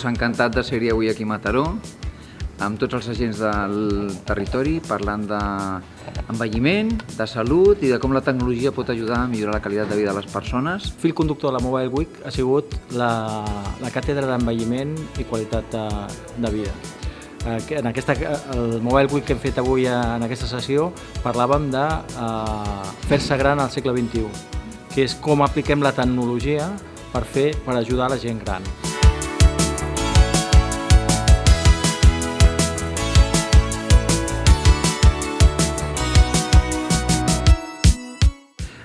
Doncs encantat de ser-hi avui aquí a Mataró, amb tots els agents del territori, parlant d'envelliment, de salut i de com la tecnologia pot ajudar a millorar la qualitat de vida de les persones. Fil conductor de la Mobile Week ha sigut la càtedra d'envelliment i qualitat de vida. El Mobile Week que hem fet avui en aquesta sessió parlàvem de fer-se gran al segle XXI, que és com apliquem la tecnologia per ajudar la gent gran.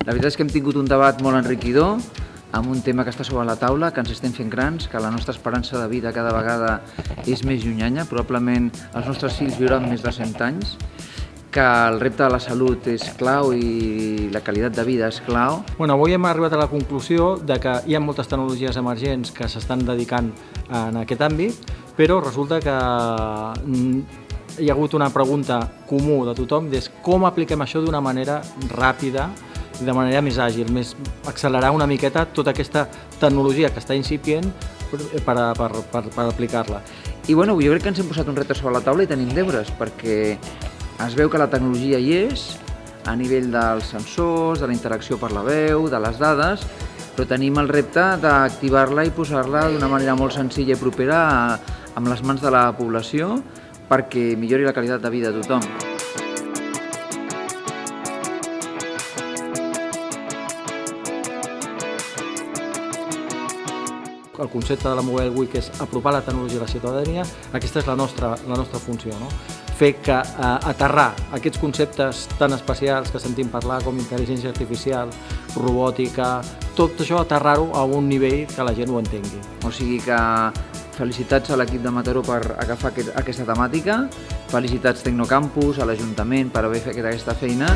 La veritat és que hem tingut un debat molt enriquidor amb un tema que està sobre la taula, que ens estem fent grans, que la nostra esperança de vida cada vegada és més llunyana, probablement els nostres fills viuran més de 100 anys, que el repte de la salut és clau i la qualitat de vida és clau. Avui hem arribat a la conclusió de que hi ha moltes tecnologies emergents que s'estan dedicant en aquest àmbit, però resulta que hi ha hagut una pregunta comú de tothom, és com apliquem això d'una manera ràpida, de manera més àgil, accelerar una miqueta tota aquesta tecnologia que està incipient per aplicar-la. I jo crec que ens hem posat un repte sobre la taula i tenim deures, perquè es veu que la tecnologia hi és, a nivell dels sensors, de la interacció per la veu, de les dades, però tenim el repte d'activar-la i posar-la d'una manera molt senzilla i propera amb les mans de la població perquè millori la qualitat de vida de tothom. El concepte de la Mobile Week és apropar la tecnologia a la ciutadania. Aquesta és la nostra funció, no? Fer que aterrar aquests conceptes tan especials que sentim parlar com intel·ligència artificial, robòtica, tot això aterrar-ho a un nivell que la gent ho entengui. O sigui que felicitats a l'equip de Mataró per agafar aquesta temàtica, felicitats Tecnocampus, a l'Ajuntament per haver fet aquesta feina.